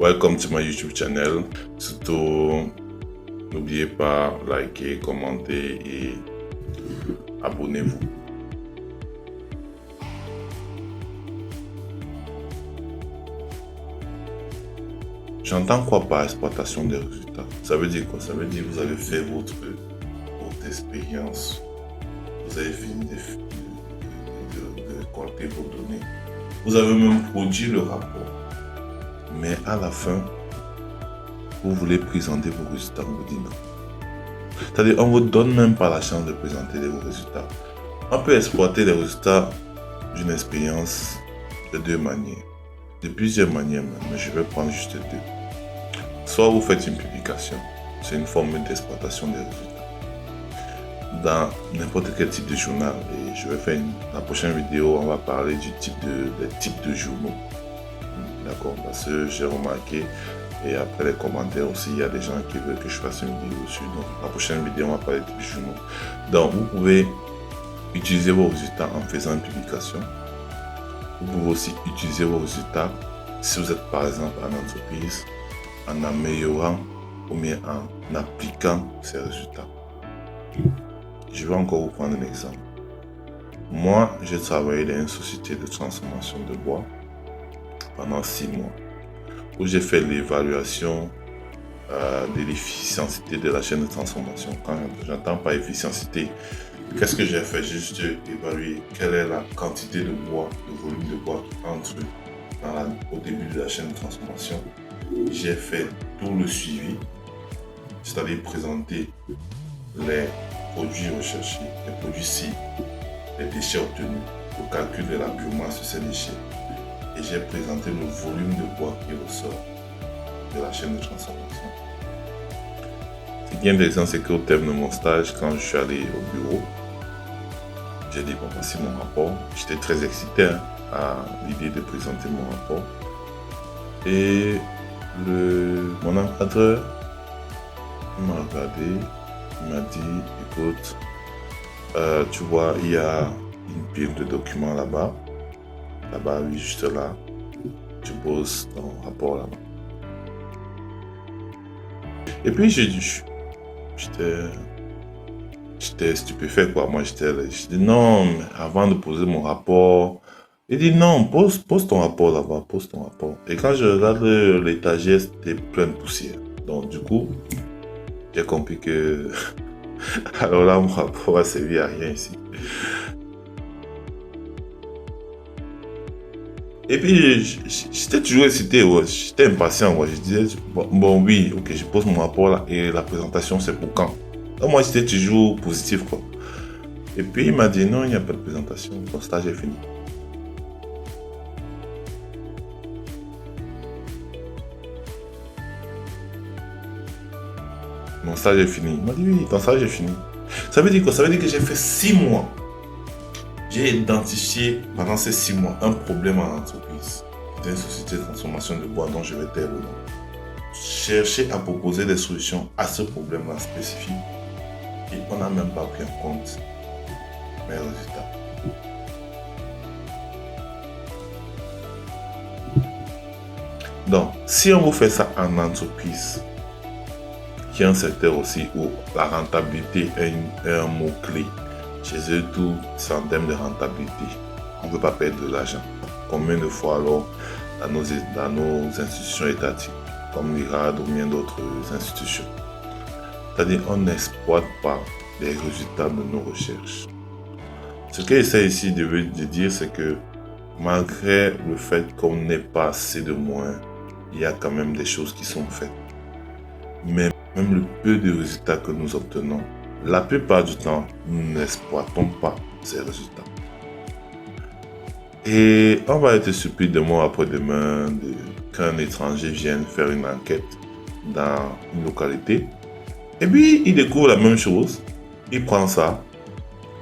Welcome to my YouTube channel. Surtout, n'oubliez pas liker, commenter et abonnez-vous. J'entends quoi par exploitation des résultats? Ça veut dire quoi? Ça veut dire que vous avez fait votre expérience, vous avez fini de récolter vos données, vous avez même produit le rapport, mais à la fin, vous voulez présenter vos résultats, on vous dit non. C'est-à-dire, on ne vous donne même pas la chance de présenter vos résultats. On peut exploiter les résultats d'une expérience de deux manières, de plusieurs manières même, mais je vais prendre juste deux. Soit vous faites une publication, c'est une forme d'exploitation des résultats dans n'importe quel type de journal. Et je vais faire la prochaine vidéo, on va parler des types de journaux. D'accord, parce que j'ai remarqué, et après les commentaires aussi, il y a des gens qui veulent que je fasse une vidéo dessus. Donc la prochaine vidéo, on va parler des journaux. Donc vous pouvez utiliser vos résultats en faisant une publication. Vous pouvez aussi utiliser vos résultats si vous êtes par exemple en entreprise, en améliorant ou bien en appliquant ces résultats. Je vais encore vous prendre un exemple. Moi, j'ai travaillé dans une société de transformation de bois pendant 6 mois, où j'ai fait l'évaluation de l'efficacité de la chaîne de transformation. Quand j'entends par efficacité, qu'est-ce que j'ai fait? J'ai juste évalué quelle est la quantité de bois, le volume de bois qui entre au début de la chaîne de transformation. J'ai fait tout le suivi, c'est-à-dire présenter les produits recherchés, les produits cibles, les déchets obtenus, le calcul de la biomasse de ces déchets. Et j'ai présenté le volume de bois qui ressort de la chaîne de transformation. Ce qui est intéressant, c'est qu'au terme de mon stage, quand je suis allé au bureau, j'ai dit, bon, voici mon rapport. J'étais très excité à l'idée de présenter mon rapport. Et mon encadreur m'a regardé, il m'a dit, écoute, tu vois, il y a une pile de documents là-bas. Là-bas, oui, juste là. Tu poses ton rapport là-bas. Et puis j'ai dit, j'étais stupéfait quoi. Moi, j'ai dit non, mais avant de poser mon rapport, il dit non, pose ton rapport là-bas, pose ton rapport. Et quand je regarde l'étagère, c'était plein de poussière. Donc du coup, j'ai compris que alors là, mon rapport a servi à rien ici. Et puis, j'étais toujours excité, ouais. J'étais impatient. Ouais. Je disais, bon, oui, ok, je pose mon rapport là et la présentation, c'est pour quand? Donc, moi, j'étais toujours positif, quoi. Et puis, il m'a dit, non, il n'y a pas de présentation, ton stage est fini. Mon stage est fini. Il m'a dit, oui, ton stage est fini. Ça veut dire quoi? Ça veut dire que j'ai fait 6 mois. J'ai identifié pendant ces 6 mois un problème en entreprise. C'était une société de transformation de bois dont je vais taire le nom. Chercher à proposer des solutions à ce problème-là spécifique et on n'a même pas pris en compte mes résultats. Donc, si on vous fait ça en entreprise, qui est un secteur aussi où la rentabilité est un mot-clé, chez eux, tout, c'est en termes de rentabilité. On ne peut pas perdre de l'argent. Combien de fois alors dans nos institutions étatiques, comme l'IRAD ou bien d'autres institutions. C'est-à-dire on n'exploite pas les résultats de nos recherches. Ce que j'essaie ici de dire, c'est que malgré le fait qu'on n'ait pas assez de moyens, il y a quand même des choses qui sont faites. Mais même le peu de résultats que nous obtenons, la plupart du temps, nous n'exploitons pas ces résultats. Et on va être surpris demain après-demain qu'un étranger vienne faire une enquête dans une localité. Et puis, il découvre la même chose. Il prend ça,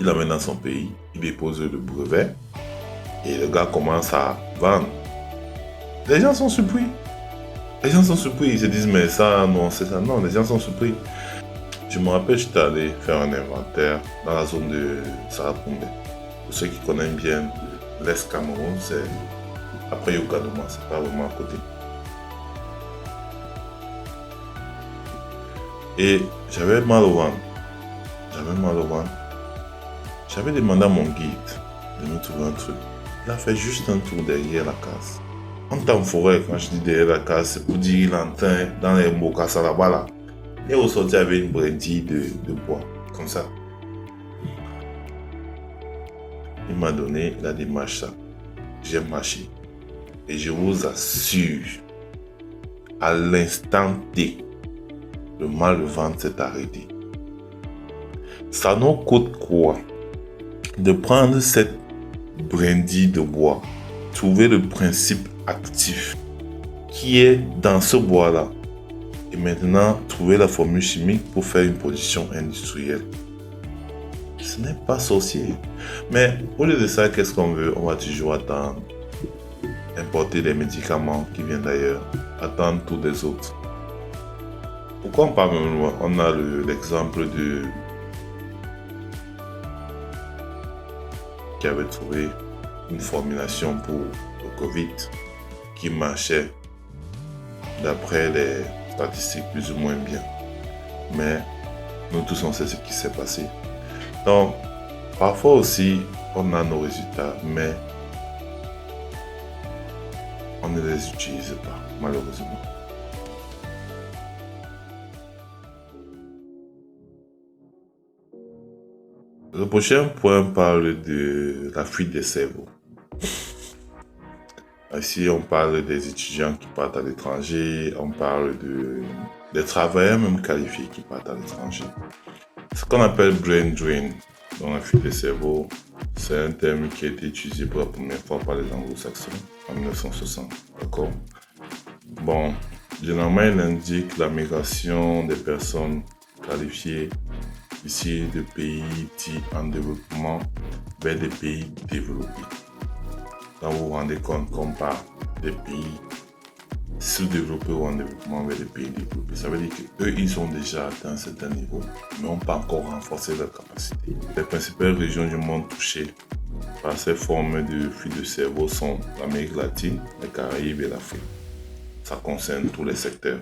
il l'amène dans son pays, il dépose le brevet et le gars commence à vendre. Les gens sont surpris. Les gens sont surpris. Ils se disent, mais ça, non, c'est ça. Non, les gens sont surpris. Je me rappelle, j'étais allé faire un inventaire dans la zone de Sarapoundé. Pour ceux qui connaissent bien l'Est Cameroun, c'est après Yokadouma, c'est pas vraiment à côté. Et j'avais mal au ventre. J'avais demandé à mon guide de me trouver un truc. Il a fait juste un tour derrière la case. En temps forêt, quand je dis derrière la case, c'est pour dire il est en train, dans les mocasins là-bas là. Il est ressorti avec une brindille de bois, comme ça. Il m'a donné la démarche ça. J'ai marché. Et je vous assure, à l'instant T, le mal de ventre s'est arrêté. Ça nous coûte quoi de prendre cette brindille de bois, trouver le principe actif qui est dans ce bois-là et maintenant trouver la formule chimique pour faire une production industrielle. Ce n'est pas sorcier. Mais au lieu de ça, qu'est-ce qu'on veut? On va toujours attendre, importer des médicaments qui viennent d'ailleurs, attendre tous les autres. Pourquoi on parle même loin? On a l'exemple de qui avait trouvé une formulation pour le Covid qui marchait d'après les statistiques plus ou moins bien. Mais nous tous on sait ce qui s'est passé. Donc, parfois aussi, on a nos résultats, mais on ne les utilise pas, malheureusement. Le prochain point parle de la fuite des cerveaux. Ici, on parle des étudiants qui partent à l'étranger, on parle des travailleurs même qualifiés qui partent à l'étranger. Ce qu'on appelle brain drain, dans la fuite des cerveaux, c'est un terme qui a été utilisé pour la première fois par les anglo-saxons en 1960. D'accord? Bon, généralement, il indique la migration des personnes qualifiées ici de pays dits en développement vers des pays développés. Quand vous vous rendez compte qu'on parle des pays sous-développés ou en développement vers des pays développés, ça veut dire qu'eux, ils ont déjà atteint un certain niveau, mais n'ont pas encore renforcé leur capacité. Les principales régions du monde touchées par ces formes de fuite de cerveau sont l'Amérique latine, les Caraïbes et l'Afrique. Ça concerne tous les secteurs.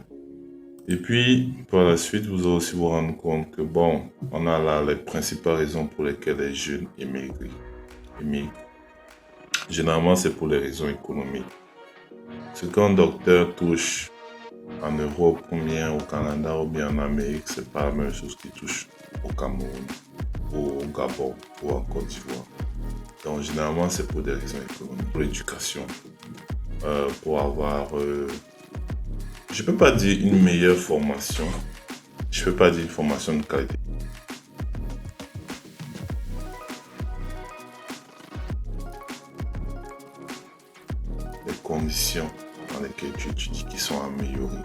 Et puis, par la suite, vous allez aussi vous rendre compte que, bon, on a là les principales raisons pour lesquelles les jeunes émigrent. Généralement, c'est pour les raisons économiques. Ce qu'un docteur touche en Europe ou bien au Canada ou bien en Amérique, c'est pas la même chose qu'il touche au Cameroun, ou au Gabon ou en Côte d'Ivoire. Donc, généralement, c'est pour des raisons économiques, pour l'éducation, pour avoir... je peux pas dire une meilleure formation, je peux pas dire une formation de qualité. Les conditions dans lesquelles tu étudies qui sont améliorées.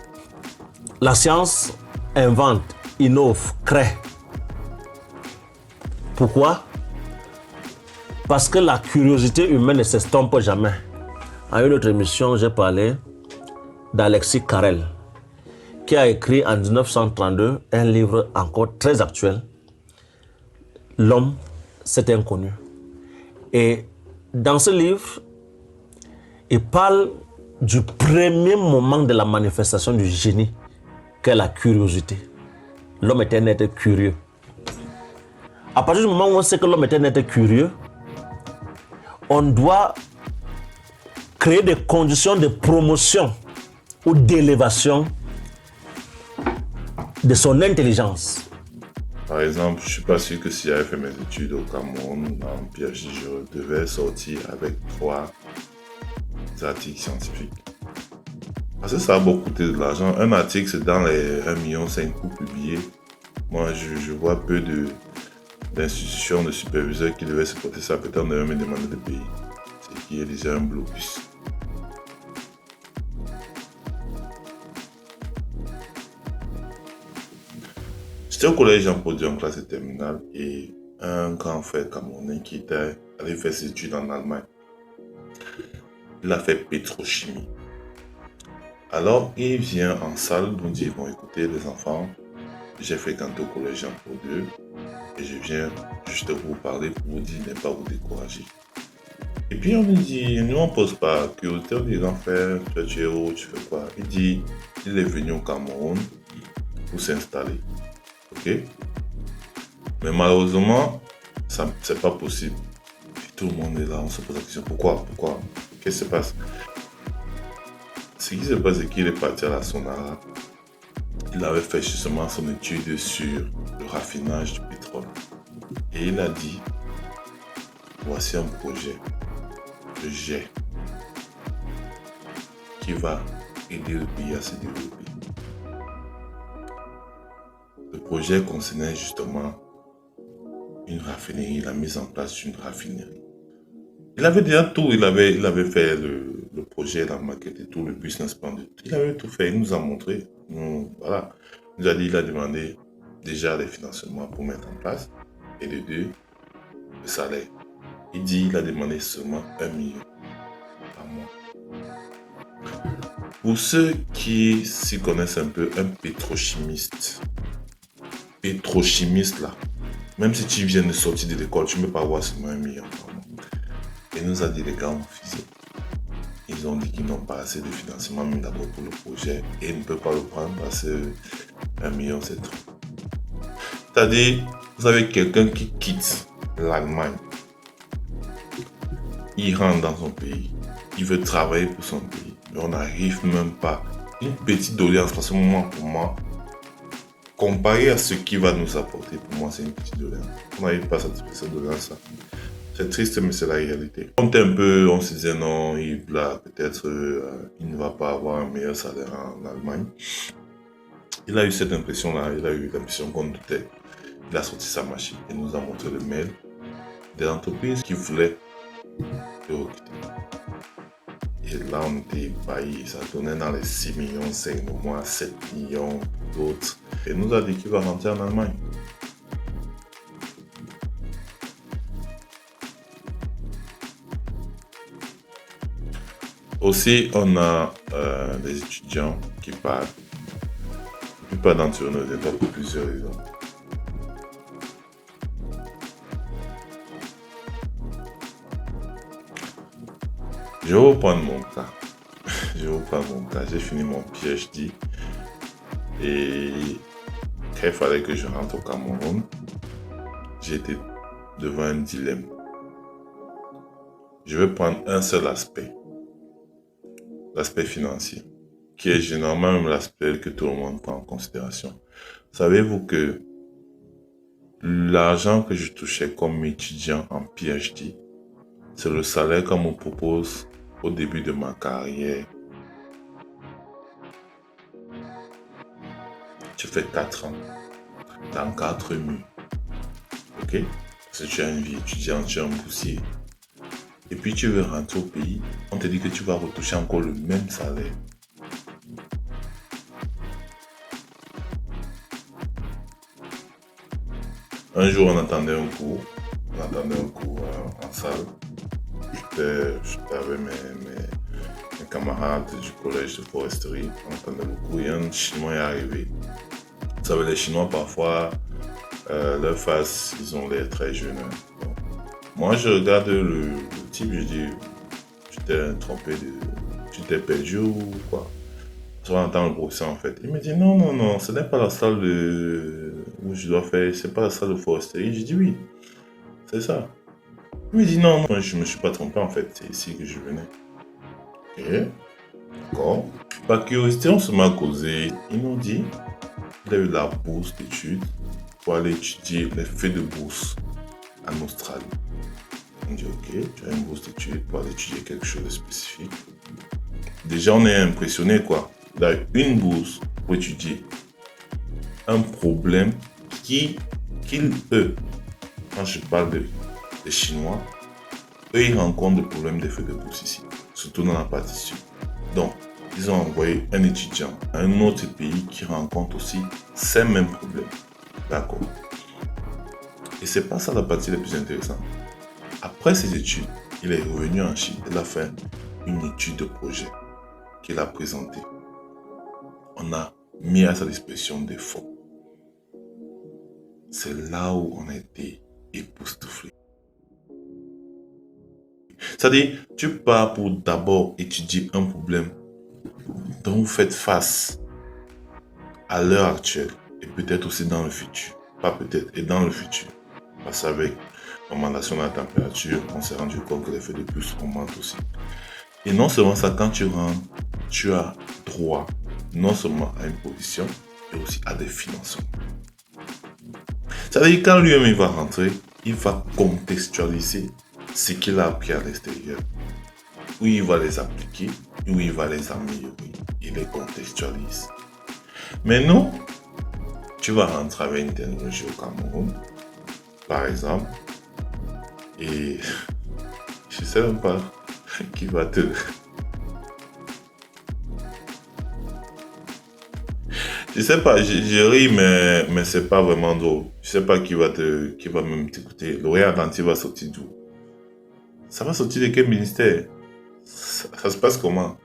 La science invente, innove, crée. Pourquoi? Parce que la curiosité humaine ne s'estompe jamais. À une autre émission, j'ai parlé d'Alexis Carrel, qui a écrit en 1932 un livre encore très actuel, L'homme, c'est inconnu. Et dans ce livre, il parle du premier moment de la manifestation du génie, qu'est la curiosité. L'homme est un être curieux. À partir du moment où on sait que l'homme est un être curieux, on doit créer des conditions de promotion ou d'élévation de son intelligence. Par exemple, je ne suis pas sûr que si j'avais fait mes études au Cameroun, en PhD, je devais sortir avec 3 articles scientifiques. Parce que ça a beaucoup coûté de l'argent. Un article, c'est dans les 1,5 million pour publier. Moi, je vois peu d'institutions, de superviseurs qui devaient supporter ça. Peut-être on devait me demander de payer. C'est qui est déjà un blocus. J'étais au collège Jean-Paul II en classe de terminale et un grand frère camerounais qui était allé faire ses études en Allemagne. Il a fait pétrochimie. Alors, il vient en salle nous dire, bon, écoutez les enfants, j'ai fréquenté au collège Jean-Paul II et je viens juste vous parler pour vous dire de ne pas vous décourager. Et puis on nous dit, nous on pose pas curiosité, on dit, grand frère, tu es où, tu fais quoi? Il dit, il est venu au Cameroun pour s'installer. Ok? Mais malheureusement, ça, c'est pas possible. Puis tout le monde est là, on se pose la question, pourquoi? Qu'est-ce qui se passe? Ce qui se passe, c'est qu'il est parti à la Sonara. Il avait fait justement son étude sur le raffinage du pétrole. Et il a dit, voici un projet que j'ai qui va aider le pays à se développer. Le projet concernait justement une raffinerie, la mise en place d'une raffinerie. Il avait déjà tout, il avait fait le projet, la maquette et tout, le business plan. Il avait tout fait, il nous a montré. Voilà. Il nous a dit, il a demandé déjà les financements pour mettre en place. Et de deux, le salaire. Il dit, il a demandé seulement 1 million par mois. Pour ceux qui s'y connaissent un peu, un pétrochimiste là, même si tu viens de sortir de l'école, tu ne peux pas avoir seulement 1 million par mois. Et nous a dit les gars ont refusé. Ils ont dit qu'ils n'ont pas assez de financement, même d'abord pour le projet, et ils ne peuvent pas le prendre parce que 1 million c'est trop. C'est-à-dire, vous avez quelqu'un qui quitte l'Allemagne, il rentre dans son pays, il veut travailler pour son pays, mais on n'arrive même pas. Une petite doléance, parce que pour moi, comparé à ce qu'il va nous apporter, pour moi c'est une petite doléance. On n'arrive pas à satisfaire cette doléance-là. C'est triste, mais c'est la réalité. On se disait non, peut-être il ne va pas avoir un meilleur salaire en Allemagne. Il a eu cette impression-là, il a eu l'impression qu'on doutait. Il a sorti sa machine et nous a montré le mail des entreprises qui voulaient le recruter. Et là, on était ébahis. Ça donnait dans les 6 millions, 5 mois, 7 millions, d'autres. Et il nous a dit qu'il va rentrer en Allemagne. Aussi, on a des étudiants qui partent. La plupart d'entre eux ne viennent pas pour plusieurs raisons. Je vais reprendre mon cas. J'ai fini mon PhD. Et quand il fallait que je rentre au Cameroun, j'étais devant un dilemme. Je vais prendre un seul aspect. L'aspect financier, qui est généralement même l'aspect que tout le monde prend en considération. Savez-vous que l'argent que je touchais comme étudiant en PhD, c'est le salaire qu'on me propose au début de ma carrière. Tu fais 4 ans dans 4 murs. Ok? Parce que tu as une vie étudiante, tu es un boursier. Et puis tu veux rentrer au pays, on te dit que tu vas retoucher encore le même salaire. Un jour, on attendait un cours en salle. J'étais avec mes camarades du collège de foresterie. On attendait le cours et un Chinois est arrivé. Vous savez, les Chinois, parfois, leur face, ils ont l'air très jeunes. Donc, moi, je regarde le type, je dis, tu t'es trompé, tu t'es perdu ou quoi? On entend le procès en fait. Il me dit, non, ce n'est pas la salle où je dois faire, c'est pas la salle de foresterie. Je dis oui, c'est ça. Il me dit non, je me suis pas trompé en fait, c'est ici que je venais. Ok, d'accord. Par curiosité, on se met à causer. Ils nous dit qu'il a eu la bourse d'études pour aller étudier les faits de bourse en Australie. On dit ok, tu as une bourse d'études pour aller étudier quelque chose de spécifique. Déjà, on est impressionné quoi. Il a une bourse pour étudier un problème eux, quand je parle des Chinois, eux ils rencontrent des problèmes d'effet de bourse ici, surtout dans la partie sud. Donc, ils ont envoyé un étudiant à un autre pays qui rencontre aussi ces mêmes problèmes. D'accord. Et c'est pas ça la partie la plus intéressante. Après ses études, il est revenu en Chine. Il a fait une étude de projet qu'il a présentée. On a mis à sa disposition des fonds. C'est là où on a été époustouflé. C'est-à-dire, tu pars pour d'abord étudier un problème dont vous faites face à l'heure actuelle. et peut-être aussi dans le futur. Pas peut-être, et dans le futur. Parce qu'avec l'augmentation de la température, on s'est rendu compte que l'effet de plus augmente aussi. Et non seulement ça, quand tu rentres, tu as droit non seulement à une position, mais aussi à des financements. C'est-à-dire quand lui-même il va rentrer, il va contextualiser ce qu'il a appris à l'extérieur, où il va les appliquer, où il va les améliorer. Il les contextualise. Mais non, tu vas rentrer avec une technologie au Cameroun, par exemple, et je sais même pas qui va te... Je sais pas, je ris, mais c'est pas vraiment drôle. Je sais pas qui va même t'écouter. L'Orient Atlantique va sortir d'où? Ça va sortir de quel ministère? Ça se passe comment?